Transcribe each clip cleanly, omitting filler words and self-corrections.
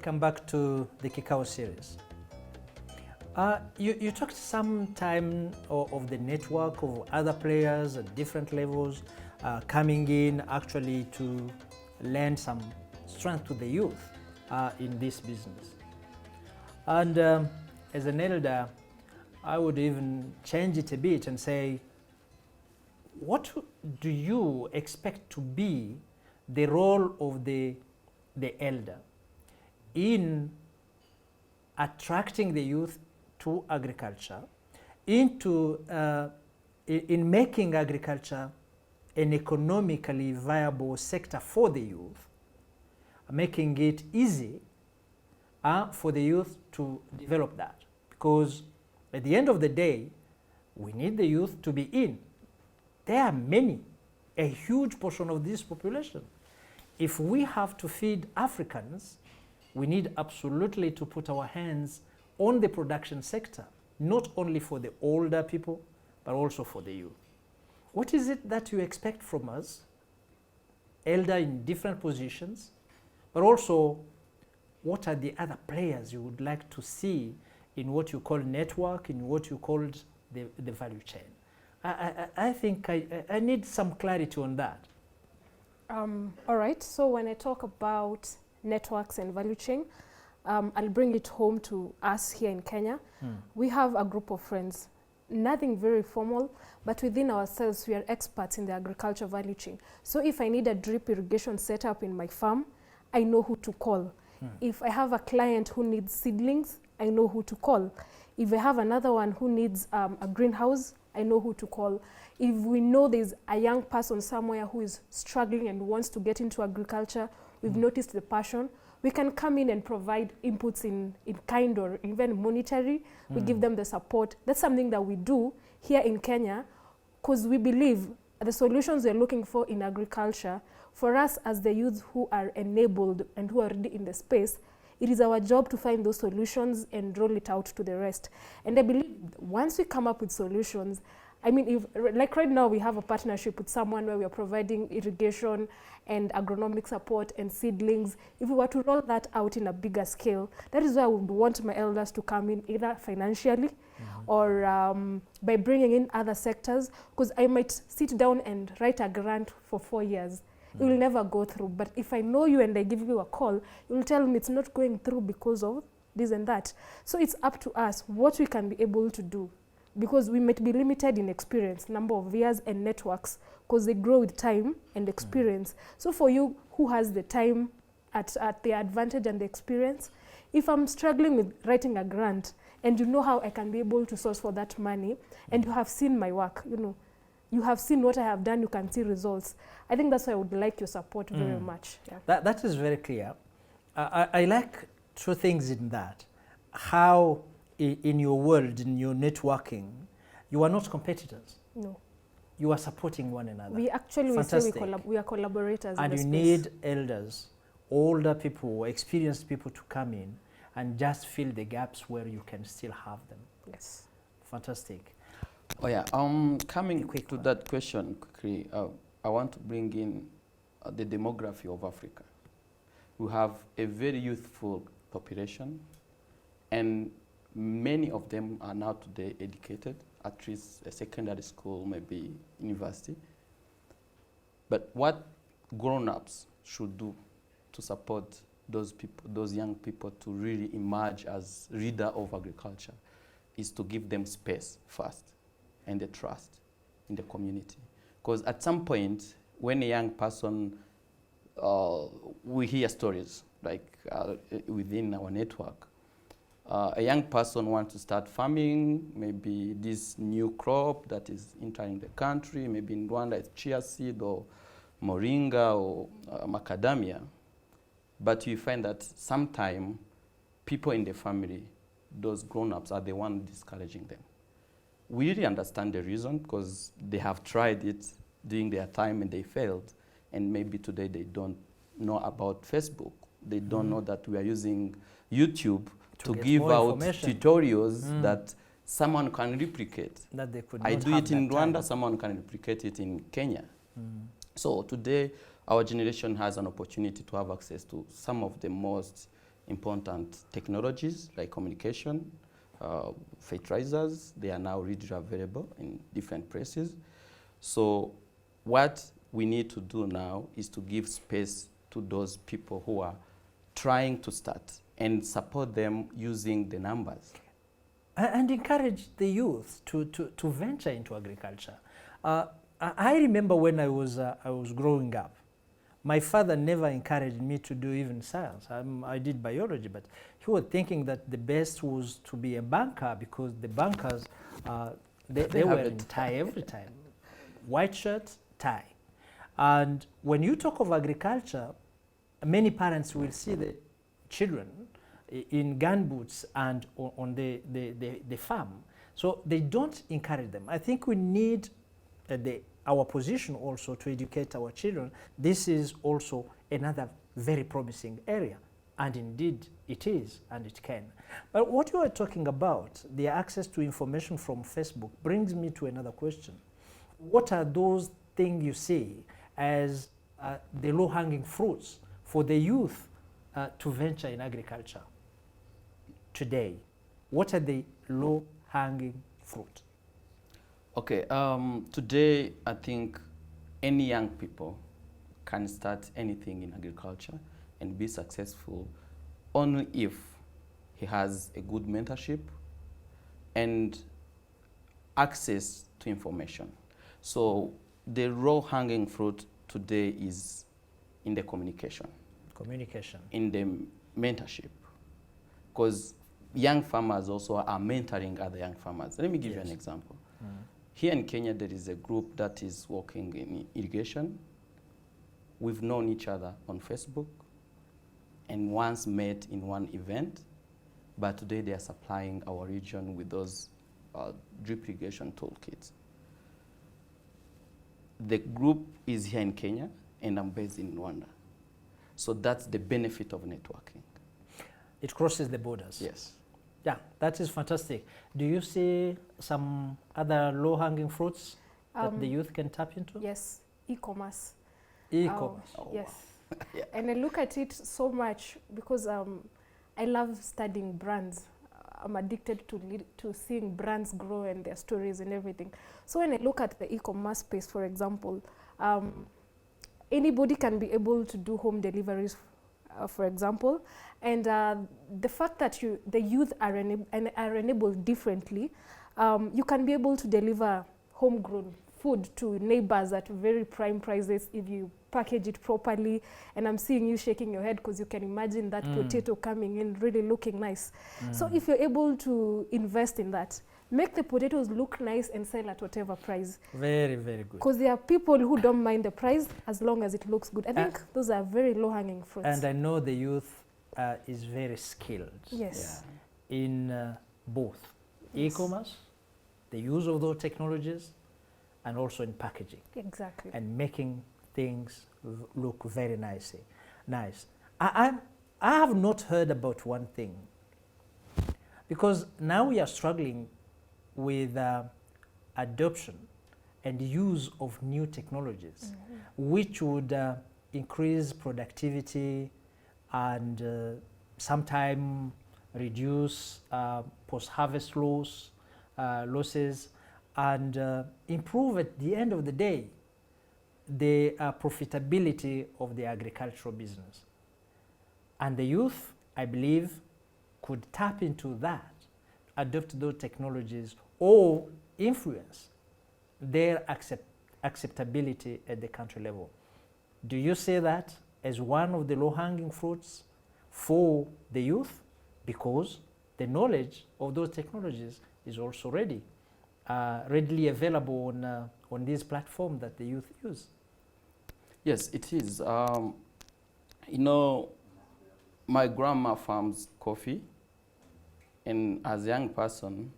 welcome back to the Kikao series. You talked some time of the network of other players at different levels coming in actually to lend some strength to the youth in this business. And as an elder, I would even change it a bit and say, what do you expect to be the role of the elder in attracting the youth to agriculture, in making agriculture an economically viable sector for the youth, making it easy for the youth to develop that? Because at the end of the day, we need the youth to be in. There are many, a huge portion of this population. If we have to feed Africans, we need absolutely to put our hands on the production sector, not only for the older people, but also for the youth. What is it that you expect from us, elder in different positions, but also what are the other players you would like to see in what you call network, in what you called the value chain? I think I need some clarity on that. All right, so when I talk about networks and value chain, I'll bring it home to us here in Kenya. We have a group of friends, nothing very formal, but within ourselves we are experts in the agriculture value chain. So if I need a drip irrigation setup in my farm, I know who to call. If I have a client who needs seedlings, I know who to call. If I have another one who needs a greenhouse, I know who to call. If we know there's a young person somewhere who is struggling and wants to get into agriculture, we've noticed the passion, we can come in and provide inputs in kind or even monetary. We give them the support. That's something that we do here in Kenya, because we believe the solutions we're looking for in agriculture, for us as the youth who are enabled and who are already in the space, it is our job to find those solutions and roll it out to the rest. And I believe once we come up with solutions, I mean, if, like right now we have a partnership with someone where we are providing irrigation and agronomic support and seedlings. If we were to roll that out in a bigger scale, that is why I would want my elders to come in either financially or by bringing in other sectors, because I might sit down and write a grant for 4 years. It will never go through. But if I know you and I give you a call, you will tell me it's not going through because of this and that. So it's up to us what we can be able to do, because we might be limited in experience, number of years and networks, because they grow with time and experience. So for you who has the time at the advantage and the experience, if I'm struggling with writing a grant and you know how I can be able to source for that money, and you have seen my work, you know, you have seen what I have done, you can see results. I think that's why I would like your support very much. Yeah. That is very clear. I like two things in that. How in your world, in your networking, you are not competitors. No. You are supporting one another. We actually, we say we are collaborators. And you need elders, older people, experienced people to come in and just fill the gaps where you can still have them. Yes. Fantastic. Oh yeah, coming to that question quickly, I want to bring in the demography of Africa. We have a very youthful population, and many of them are now today educated, at least a secondary school, maybe university. But what grown-ups should do to support those people, those young people, to really emerge as leader of agriculture is to give them space first and the trust in the community. Because at some point, when a young person, we hear stories like within our network, a young person wants to start farming, maybe this new crop that is entering the country, maybe in Rwanda it's chia seed or moringa or macadamia. But you find that sometimes people in the family, those grown-ups, are the ones discouraging them. We really understand the reason, because they have tried it during their time and they failed. And maybe today they don't know about Facebook. They don't know that we are using YouTube to give out tutorials that someone can replicate. That they could I do it in Rwanda, someone can replicate it in Kenya. So today, our generation has an opportunity to have access to some of the most important technologies like communication, fertilizers. They are now readily available in different places. So what we need to do now is to give space to those people who are trying to start and support them using the numbers. And encourage the youth to venture into agriculture. I remember when I was growing up, my father never encouraged me to do even science. I did biology, but he was thinking that the best was to be a banker, because the bankers, they were in tie every time. White shirt, tie. And when you talk of agriculture, many parents will see the children in gumboots and on the farm. So they don't encourage them. I think we need our position also to educate our children. This is also another very promising area. And indeed it is, and it can. But what you are talking about, the access to information from Facebook, brings me to another question. What are those things you see as the low-hanging fruits for the youth to venture in agriculture today? What are the low-hanging fruit? Okay, today I think any young people can start anything in agriculture and be successful only if he has a good mentorship and access to information. So the low-hanging fruit today is in the communication. Communication. In the mentorship. Because young farmers also are mentoring other young farmers. Let me give you an example. Here in Kenya, there is a group that is working in irrigation. We've known each other on Facebook and once met in one event, but today they are supplying our region with those drip irrigation toolkits. The group is here in Kenya, and I'm based in Rwanda. So that's the benefit of networking. It crosses the borders. Yes. Yeah, that is fantastic. Do you see some other low-hanging fruits that the youth can tap into? Yes, e-commerce. E-commerce. Yes. Yeah. And I look at it so much because I love studying brands. I'm addicted to seeing brands grow and their stories and everything. So when I look at the e-commerce space, for example, anybody can be able to do home deliveries, for example, and the fact that the youth are enabled differently, you can be able to deliver homegrown food to neighbors at very prime prices if you package it properly. And I'm seeing you shaking your head because you can imagine that potato coming in really looking nice. So if you're able to invest in that, make the potatoes look nice and sell at whatever price. Very, very good. Because there are people who don't mind the price as long as it looks good. I think those are very low-hanging fruits. And I know the youth is very skilled. Yes. In both e-commerce, the use of those technologies, and also in packaging. Exactly. And making things look very nice. I have not heard about one thing, because now we are struggling with adoption and use of new technologies, which would increase productivity and sometimes reduce post-harvest losses, and improve at the end of the day the profitability of the agricultural business. And the youth, I believe, could tap into that, adopt those technologies, or influence their acceptability at the country level. Do you see that as one of the low-hanging fruits for the youth? Because the knowledge of those technologies is also readily available on this platform that the youth use. Yes, it is. You know, my grandma farms coffee, and as a young person,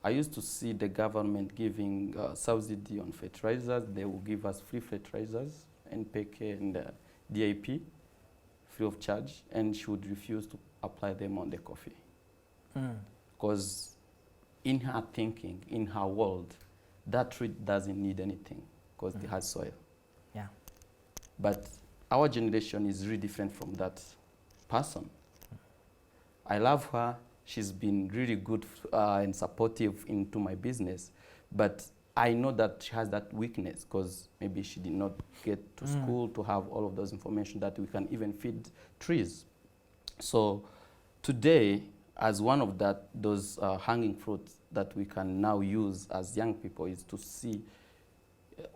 I used to see the government giving subsidy on fertilizers. They will give us free fertilizers, NPK and DAP, free of charge, and she would refuse to apply them on the coffee. Because in her thinking, in her world, that tree doesn't need anything because it has soil. Yeah. But our generation is really different from that person. I love her. She's been really good and supportive into my business. But I know that she has that weakness because maybe she did not get to school to have all of those information that we can even feed trees. So today, as one of those hanging fruits that we can now use as young people is to see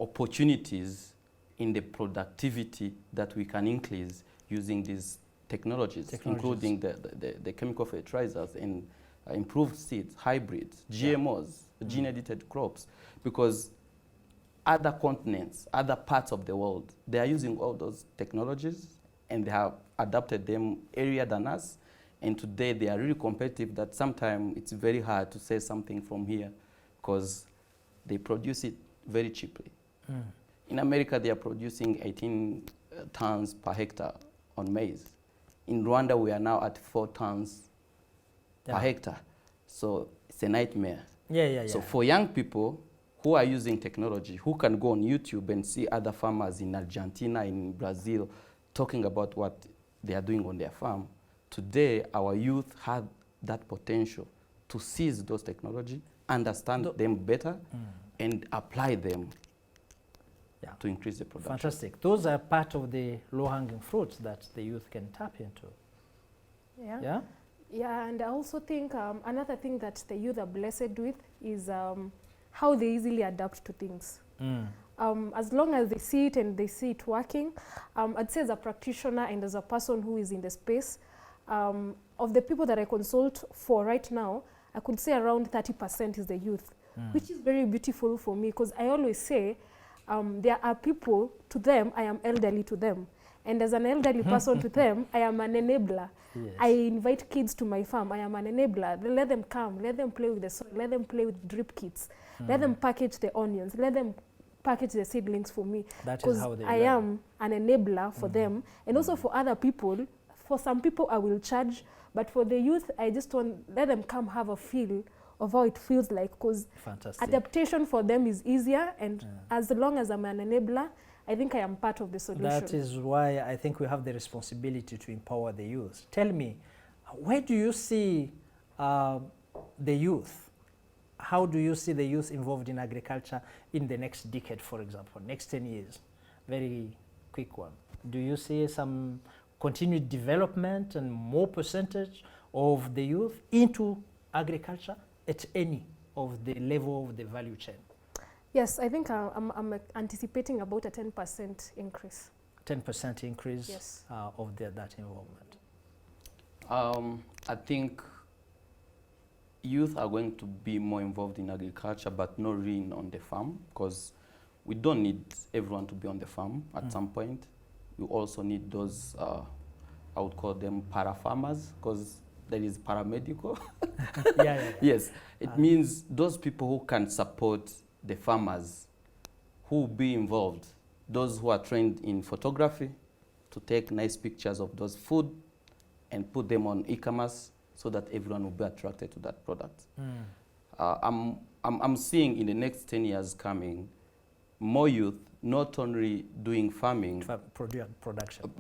opportunities in the productivity that we can increase using these technologies. Including the chemical fertilizers and improved seeds, hybrids, GMOs, gene-edited crops, because other continents, other parts of the world, they are using all those technologies and they have adapted them earlier than us. And today they are really competitive that sometimes it's very hard to say something from here because they produce it very cheaply. In America, they are producing 18 tons per hectare on maize. In Rwanda, we are now at 4 tons per hectare. So it's a nightmare. So for young people who are using technology, who can go on YouTube and see other farmers in Argentina, in Brazil, talking about what they are doing on their farm, today our youth have that potential to seize those technology, understand them better, and apply them to increase the production. Fantastic. Those are part of the low-hanging fruits that the youth can tap into. Yeah, and I also think another thing that the youth are blessed with is how they easily adapt to things. As long as they see it and they see it working, I'd say as a practitioner and as a person who is in the space, of the people that I consult for right now, I could say around 30% is the youth, which is very beautiful for me because I always say there are people, to them, I am elderly to them. And as an elderly person to them, I am an enabler. I invite kids to my farm. I am an enabler. Let them come. Let them play with the soil. Let them play with drip kits. Let them package the onions. Let them package the seedlings for me. That is how they I am an enabler for them. And also for other people, for some people I will charge. But for the youth, I just want let them come have a feel of how it feels like, because adaptation for them is easier. And as long as I'm an enabler, I think I am part of the solution. That is why I think we have the responsibility to empower the youth. Tell me, where do you see the youth? How do you see the youth involved in agriculture in the next decade, for example, next 10 years? Very quick one. Do you see some continued development and more percentage of the youth into agriculture at any of the level of the value chain? Yes, I think I'm anticipating about a 10% increase. 10% increase yes. Of that involvement. I think youth are going to be more involved in agriculture, but not really on the farm, because we don't need everyone to be on the farm at some point. We also need those, I would call them para-farmers, because there is paramedical. Yes, it means those people who can support the farmers, who will be involved, those who are trained in photography, to take nice pictures of those food and put them on e-commerce so that everyone will be attracted to that product. I'm seeing in the next 10 years coming, more youth not only doing farming,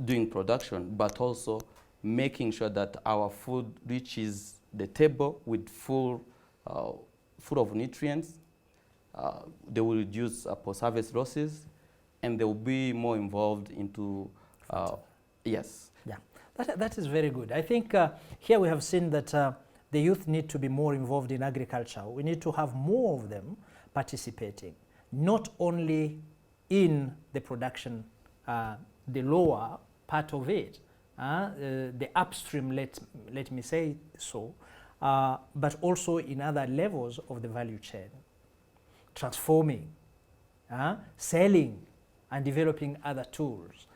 doing production, but also making sure that our food reaches the table with full of nutrients. They will reduce post-harvest losses, and they will be more involved into, yes. Yeah, that is very good. I think here we have seen that the youth need to be more involved in agriculture. We need to have more of them participating, not only in the production, the lower part of it, the upstream, let me say so, but also in other levels of the value chain. Transforming, selling, and developing other tools,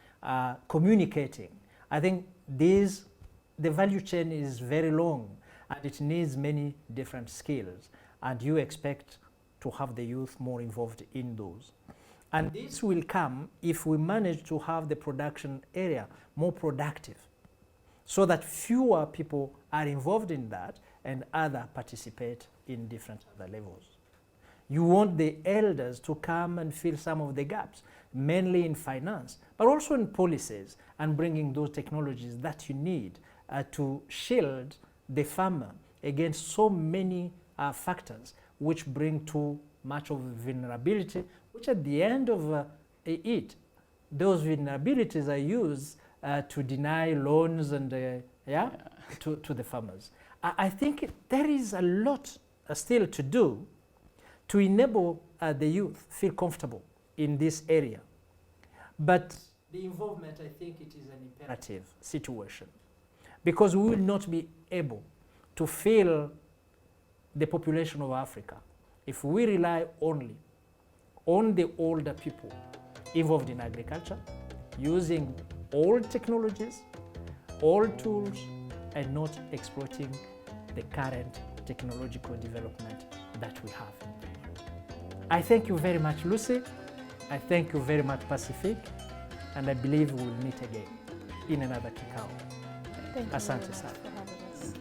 communicating. I think the value chain is very long and it needs many different skills, and you expect to have the youth more involved in those. And this will come if we manage to have the production area more productive, so that fewer people are involved in that and others participate in different other levels. You want the elders to come and fill some of the gaps, mainly in finance, but also in policies, and bringing those technologies that you need to shield the farmer against so many factors which bring too much of vulnerability, which at the end of it, those vulnerabilities are used to deny loans and to the farmers. I think there is a lot still to do to enable the youth feel comfortable in this area. But the involvement, I think it is an imperative situation, because we will not be able to fill the population of Africa if we rely only on the older people involved in agriculture, using old technologies, old tools, and not exploiting the current technological development that we have. I thank you very much, Lucy. I thank you very much, Pacific. And I believe we will meet again in another kikao. Thank you Asante very much sana. for having us.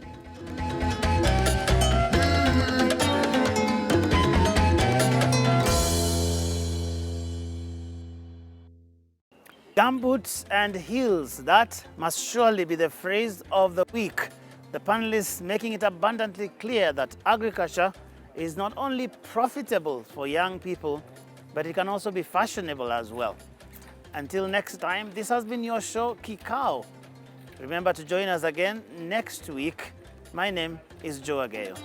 Gumboots and heels, that must surely be the phrase of the week. The panelists making it abundantly clear that agriculture is not only profitable for young people, but it can also be fashionable as well. Until next time, this has been your show, Kikao. Remember to join us again next week. My name is Joe Ageyo.